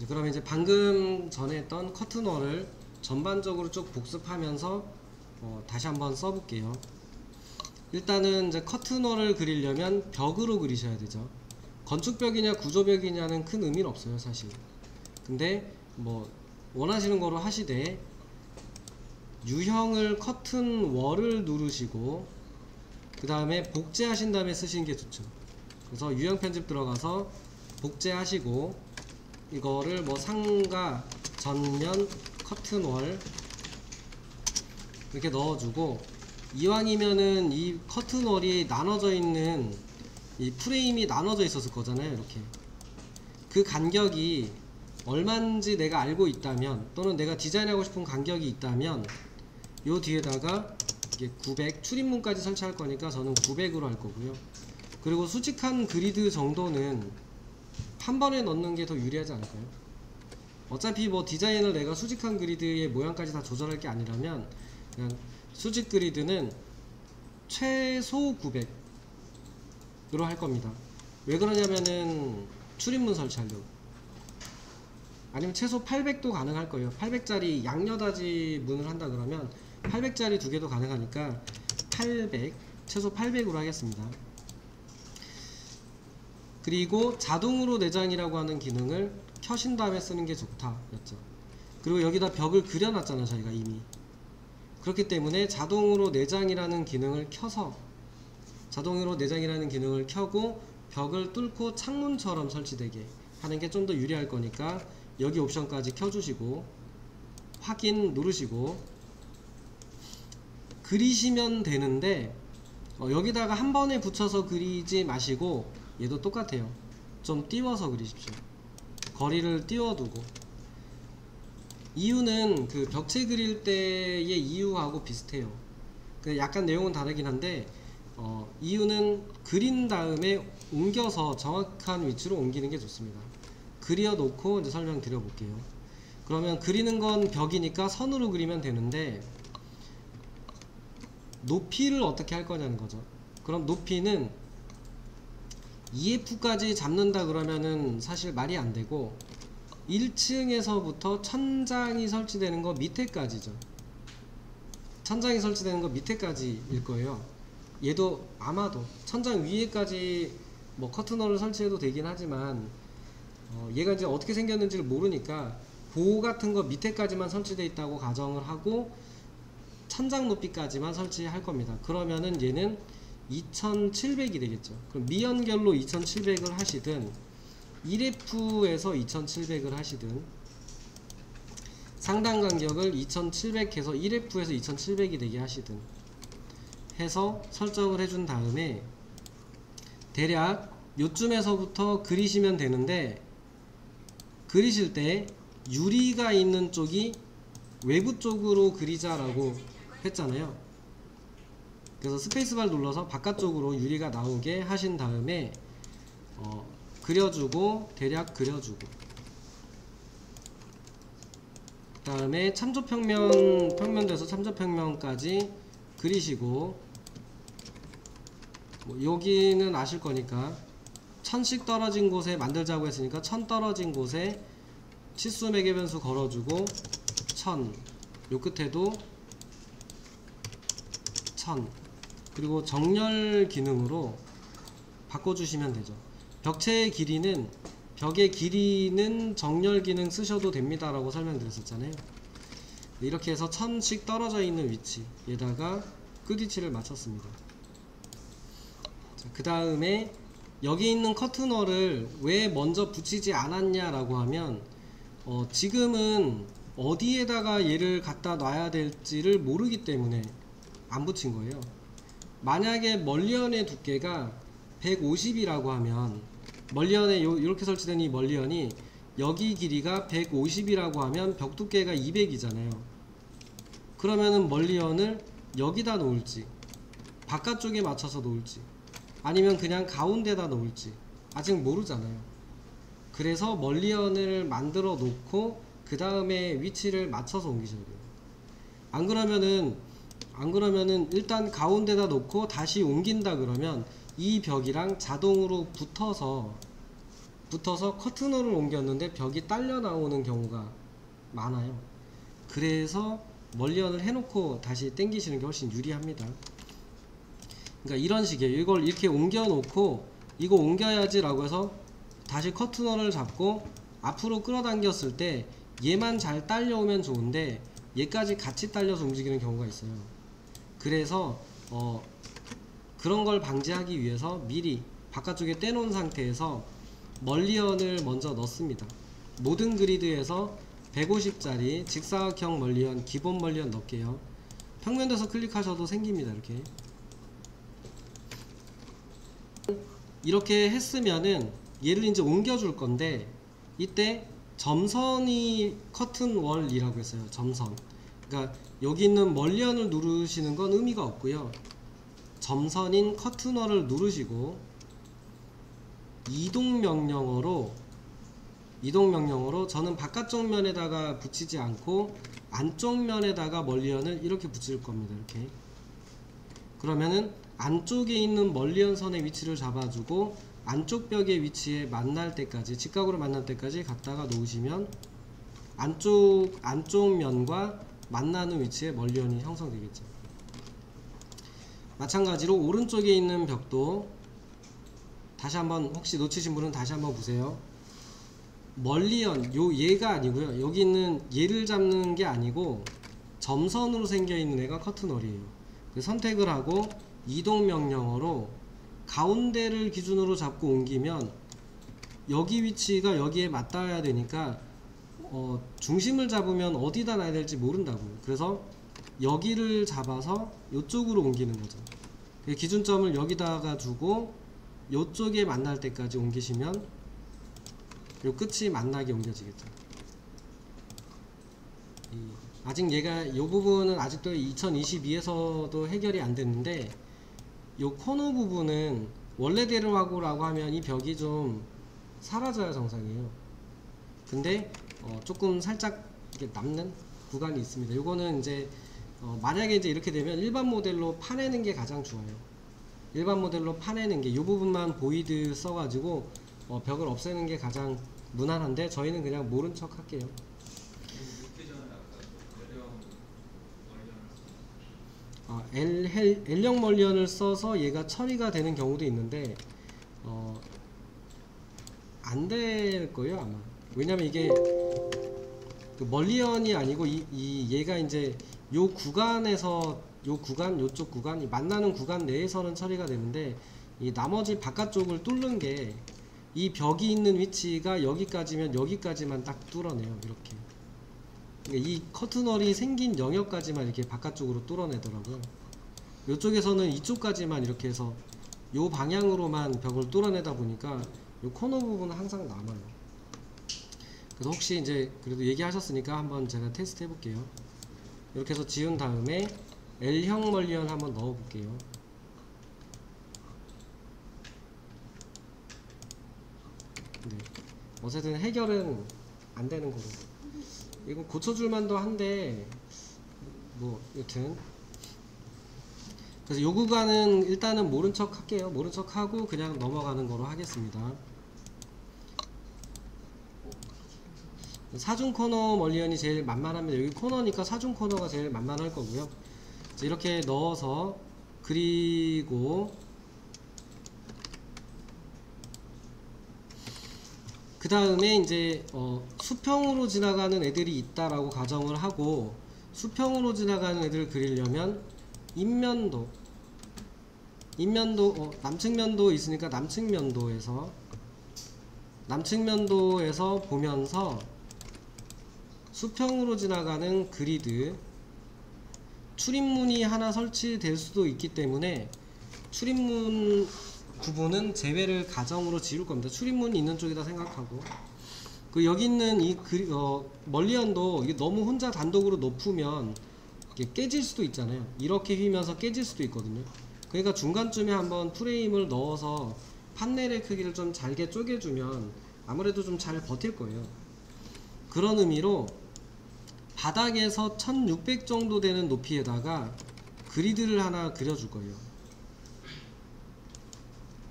그러면 이제 방금 전에 했던 커튼월을 전반적으로 쭉 복습하면서 다시 한번 써볼게요. 일단은 이제 커튼월을 그리려면 벽으로 그리셔야 되죠. 건축벽이냐 구조벽이냐는 큰 의미는 없어요, 사실. 근데 뭐 원하시는 거로 하시되 유형을 커튼월을 누르시고 그 다음에 복제하신 다음에 쓰시는 게 좋죠. 그래서 유형 편집 들어가서 복제하시고 이거를 뭐 상가 전면 커튼월 이렇게 넣어주고, 이왕이면은 이 커튼월이 나눠져 있는 이 프레임이 나눠져 있었을 거잖아요. 이렇게 그 간격이 얼마인지 내가 알고 있다면, 또는 내가 디자인하고 싶은 간격이 있다면 요 뒤에다가 이게 900 출입문까지 설치할 거니까 저는 900으로 할 거고요. 그리고 수직한 그리드 정도는 한 번에 넣는 게 더 유리하지 않을까요? 어차피 뭐 디자인을 내가 수직한 그리드의 모양까지 다 조절할 게 아니라면 그냥 수직 그리드는 최소 900으로 할 겁니다. 왜 그러냐면은 출입문 설치하려고. 아니면 최소 800도 가능할 거예요. 800짜리 양여닫이 문을 한다 그러면 800짜리 두 개도 가능하니까 800, 최소 800으로 하겠습니다. 그리고 자동으로 내장이라고 하는 기능을 켜신 다음에 쓰는 게 좋다 였죠. 그리고 여기다 벽을 그려놨잖아요, 저희가 이미. 그렇기 때문에 자동으로 내장이라는 기능을 켜서, 자동으로 내장이라는 기능을 켜고 벽을 뚫고 창문처럼 설치되게 하는 게 좀 더 유리할 거니까 여기 옵션까지 켜주시고 확인 누르시고 그리시면 되는데, 여기다가 한 번에 붙여서 그리지 마시고 얘도 똑같아요. 좀 띄워서 그리십시오. 거리를 띄워두고. 이유는 그 벽체 그릴 때의 이유하고 비슷해요. 약간 내용은 다르긴 한데 이유는 그린 다음에 옮겨서 정확한 위치로 옮기는 게 좋습니다. 그려 놓고 이제 설명드려 볼게요. 그러면 그리는 건 벽이니까 선으로 그리면 되는데 높이를 어떻게 할 거냐는 거죠. 그럼 높이는 EF까지 잡는다 그러면은 사실 말이 안 되고 1층에서부터 천장이 설치되는 거 밑에까지죠. 천장이 설치되는 거 밑에까지일 거예요. 얘도 아마도 천장 위에까지 뭐 커튼홀을 설치해도 되긴 하지만 얘가 이제 어떻게 생겼는지를 모르니까 고 같은 거 밑에까지만 설치되어 있다고 가정을 하고 천장 높이까지만 설치할 겁니다. 그러면은 얘는 2700이 되겠죠. 그럼 미연결로 2700을 하시든 1F에서 2700을 하시든 상단 간격을 2700 해서 1F에서 2700이 되게 하시든 해서 설정을 해준 다음에 대략 요쯤에서부터 그리시면 되는데, 그리실 때 유리가 있는 쪽이 외부 쪽으로 그리자라고 했잖아요. 그래서 스페이스바를 눌러서 바깥쪽으로 유리가 나오게 하신 다음에 그려주고 대략 그려주고 그 다음에 평면돼서 참조평면까지 그리시고, 뭐 여기는 아실 거니까 1000씩 떨어진 곳에 만들자고 했으니까 1000 떨어진 곳에 치수 매개 변수 걸어주고 1000, 요 끝에도 1000, 그리고 정렬 기능으로 바꿔주시면 되죠. 벽체의 길이는, 벽의 길이는 정렬 기능 쓰셔도 됩니다 라고 설명드렸었잖아요. 이렇게 해서 1000씩 떨어져 있는 위치에다가 끝위치를 맞췄습니다. 그 다음에 여기 있는 커튼월을 왜 먼저 붙이지 않았냐 라고 하면 지금은 어디에다가 얘를 갖다 놔야 될지를 모르기 때문에 안 붙인 거예요. 만약에 멀리언의 두께가 150이라고 하면, 멀리언에 이렇게 설치된 이 멀리언이 여기 길이가 150이라고 하면 벽 두께가 200이잖아요. 그러면은 멀리언을 여기다 놓을지 바깥쪽에 맞춰서 놓을지 아니면 그냥 가운데다 놓을지 아직 모르잖아요. 그래서 멀리언을 만들어 놓고 그 다음에 위치를 맞춰서 옮기셔야 돼요. 안 그러면은 일단 가운데다 놓고 다시 옮긴다 그러면 이 벽이랑 자동으로 붙어서 붙어서 커튼홀을 옮겼는데 벽이 딸려 나오는 경우가 많아요. 그래서 멀리언을 해놓고 다시 당기시는 게 훨씬 유리합니다. 그러니까 이런 식이에요. 이걸 이렇게 옮겨 놓고 이거 옮겨야지 라고 해서 다시 커튼홀을 잡고 앞으로 끌어당겼을 때 얘만 잘 딸려오면 좋은데 얘까지 같이 딸려서 움직이는 경우가 있어요. 그래서 그런 걸 방지하기 위해서 미리 바깥쪽에 떼놓은 상태에서 멀리언을 먼저 넣습니다. 모든 그리드에서 150짜리 직사각형 멀리언, 기본 멀리언 넣을게요. 평면에서 클릭하셔도 생깁니다. 이렇게 했으면은 얘를 이제 옮겨줄 건데, 이때 점선이 커튼월이라고 했어요. 점선. 그러니까 여기 있는 멀리언을 누르시는 건 의미가 없고요. 점선인 커튼월을 누르시고 이동 명령어로 저는 바깥쪽 면에다가 붙이지 않고 안쪽 면에다가 멀리언을 이렇게 붙일 겁니다. 이렇게. 그러면은 안쪽에 있는 멀리언 선의 위치를 잡아주고 안쪽 벽의 위치에 만날 때까지, 직각으로 만날 때까지 갖다가 놓으시면 안쪽 면과 만나는 위치에 멀리언이 형성되겠죠. 마찬가지로 오른쪽에 있는 벽도 다시 한번, 혹시 놓치신 분은 다시 한번 보세요. 멀리언, 얘가 아니고요. 여기 있는 얘를 잡는 게 아니고 점선으로 생겨 있는 애가 커튼홀이에요. 선택을 하고 이동 명령어로 가운데를 기준으로 잡고 옮기면 여기 위치가 여기에 맞닿아야 되니까 중심을 잡으면 어디다 놔야 될지 모른다고. 그래서 여기를 잡아서 이쪽으로 옮기는 거죠. 기준점을 여기다가 두고 이쪽에 만날 때까지 옮기시면 요 끝이 만나게 옮겨지겠죠. 아직 얘가 요 부분은 아직도 2022에서도 해결이 안 됐는데, 요 코너 부분은 원래대로 하고라고 하면 이 벽이 좀 사라져야 정상이에요. 근데 조금 살짝 이렇게 남는 구간이 있습니다. 요거는 이제 만약에 이제 이렇게 되면 일반 모델로 파내는 게 가장 좋아요. 일반 모델로 파내는 게 요 부분만 보이드 써가지고 벽을 없애는 게 가장 무난한데, 저희는 그냥 모른 척 할게요. L형 멀리언을 써서 얘가 처리가 되는 경우도 있는데 안 될 거예요 아마. 왜냐면 이게 그 멀리언이 아니고 얘가 이제 요 구간에서 요쪽 구간, 만나는 구간 내에서는 처리가 되는데, 이 나머지 바깥쪽을 뚫는 게 이 벽이 있는 위치가 여기까지면 여기까지만 딱 뚫어내요. 이렇게. 그러니까 이 커튼홀이 생긴 영역까지만 이렇게 바깥쪽으로 뚫어내더라고요. 이쪽에서는 이쪽까지만 이렇게 해서 요 방향으로만 벽을 뚫어내다 보니까 요 코너 부분은 항상 남아요. 그래서 혹시 이제 그래도 얘기하셨으니까 한번 제가 테스트 해볼게요. 이렇게 해서 지운 다음에 L형 멀리언 한번 넣어볼게요. 네. 어쨌든 해결은 안 되는 거고, 이거 고쳐줄만도 한데 뭐 여튼, 그래서 요 구간은 일단은 모른 척 할게요. 모른 척 하고 그냥 넘어가는 거로 하겠습니다. 사중 코너 멀리언이 제일 만만합니다. 여기 코너니까 사중 코너가 제일 만만할 거고요. 이렇게 넣어서, 그리고 그 다음에 이제 수평으로 지나가는 애들이 있다라고 가정을 하고, 수평으로 지나가는 애들을 그리려면 인면도, 남측면도 있으니까 남측면도에서 보면서 수평으로 지나가는 그리드, 출입문이 하나 설치될 수도 있기 때문에 출입문 부분은 제외를 가정으로 지울 겁니다. 출입문이 있는 쪽이다 생각하고. 여기 있는 이 멀리언도 이게 너무 혼자 단독으로 높으면 이게 깨질 수도 있잖아요. 이렇게 휘면서 깨질 수도 있거든요. 그러니까 중간쯤에 한번 프레임을 넣어서 판넬의 크기를 좀 잘게 쪼개주면 아무래도 좀 잘 버틸 거예요. 그런 의미로 바닥에서 1600 정도 되는 높이에다가 그리드를 하나 그려줄 거예요.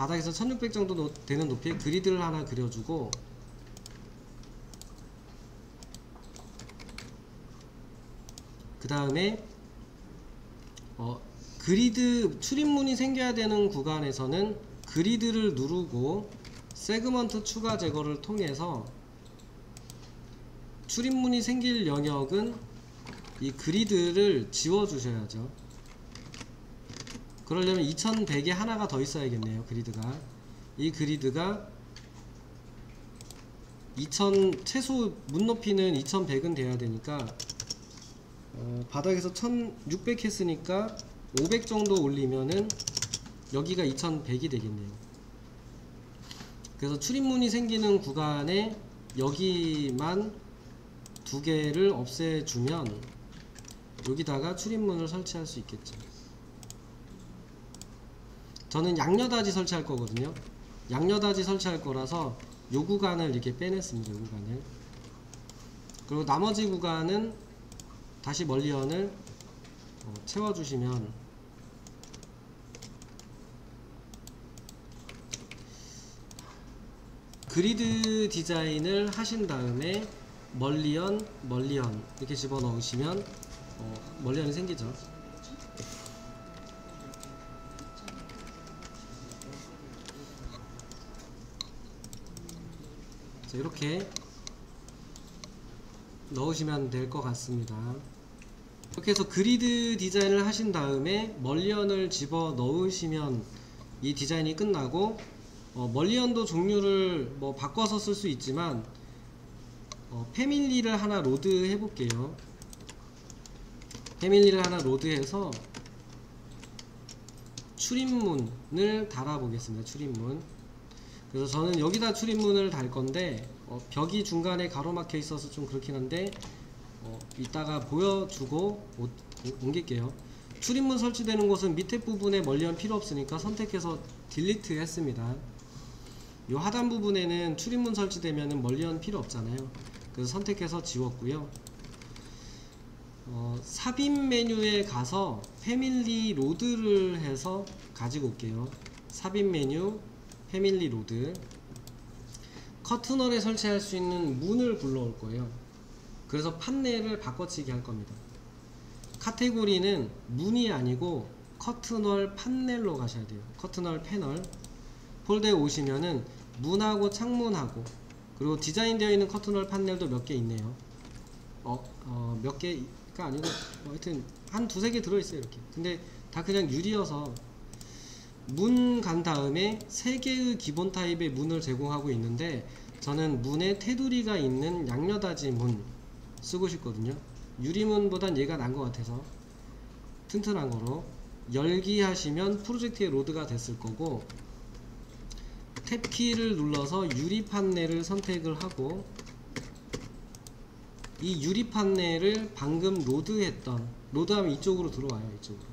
바닥에서 1600 정도 되는 높이에 그리드를 하나 그려주고, 그 다음에 그리드 출입문이 생겨야 되는 구간에서는 그리드를 누르고 세그먼트 추가 제거를 통해서 출입문이 생길 영역은 이 그리드를 지워 주셔야죠. 그러려면 2100에 하나가 더 있어야겠네요. 그리드가, 이 그리드가 2000 최소 문 높이는 2100은 돼야 되니까 바닥에서 1600 했으니까 500 정도 올리면은 여기가 2100이 되겠네요. 그래서 출입문이 생기는 구간에 여기만 두 개를 없애주면 여기다가 출입문을 설치할 수 있겠죠. 저는 양녀다지 설치할 거거든요. 양녀다지 설치할 거라서 요 구간을 이렇게 빼냈습니다. 요 구간을. 그리고 나머지 구간은 다시 멀리언을 채워주시면 그리드 디자인을 하신 다음에 멀리언 이렇게 집어넣으시면 멀리언이 생기죠. 자, 이렇게 넣으시면 될 것 같습니다. 이렇게 해서 그리드 디자인을 하신 다음에 멀리언을 집어 넣으시면 이 디자인이 끝나고, 멀리언도 종류를 뭐 바꿔서 쓸 수 있지만 패밀리를 하나 로드 해볼게요. 패밀리를 하나 로드해서 출입문을 달아보겠습니다. 출입문. 그래서 저는 여기다 출입문을 달 건데 벽이 중간에 가로막혀 있어서 좀 그렇긴 한데 이따가 보여주고 옮길게요. 출입문 설치되는 곳은 밑에 부분에 멀리언 필요 없으니까 선택해서 딜리트 했습니다. 이 하단 부분에는 출입문 설치되면 멀리언 필요 없잖아요. 그래서 선택해서 지웠고요. 삽입 메뉴에 가서 패밀리 로드를 해서 가지고 올게요. 삽입 메뉴 패밀리 로드. 커튼홀에 설치할 수 있는 문을 불러올 거예요. 그래서 판넬을 바꿔치기 할 겁니다. 카테고리는 문이 아니고 커튼홀 판넬로 가셔야 돼요. 커튼홀 패널 폴더에 오시면은 문하고 창문하고 그리고 디자인되어 있는 커튼홀 판넬도 몇 개 있네요. 몇 개가 아니고 하여튼 한 두세 개 들어있어요. 이렇게. 근데 다 그냥 유리여서 문 간 다음에 3개의 기본 타입의 문을 제공하고 있는데 저는 문에 테두리가 있는 양녀다지 문 쓰고 싶거든요. 유리문보단 얘가 난 것 같아서 튼튼한 거로 열기 하시면 프로젝트의 로드가 됐을 거고, 탭키를 눌러서 유리 판넬을 선택을 하고 이 유리 판넬을 방금 로드하면 이쪽으로 들어와요. 이쪽으로.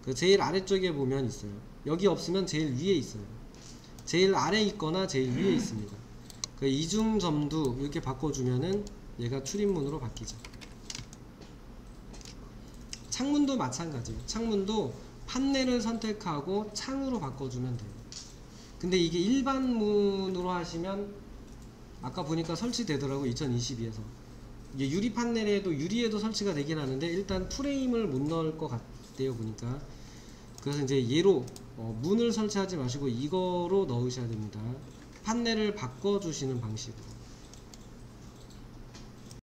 그 제일 아래쪽에 보면 있어요. 여기 없으면 제일 위에 있어요. 제일 아래 있거나 제일 위에 있습니다. 그 이중점도 이렇게 바꿔주면은 얘가 출입문으로 바뀌죠. 창문도 마찬가지예요. 창문도 판넬을 선택하고 창으로 바꿔주면 돼요. 근데 이게 일반 문으로 하시면 아까 보니까 설치되더라고. 2022에서 이게 유리 판넬에도 유리에도 설치가 되긴 하는데 일단 프레임을 못 넣을 것 같대요 보니까. 그래서 이제 얘로 문을 설치하지 마시고 이거로 넣으셔야 됩니다. 판넬을 바꿔주시는 방식으로.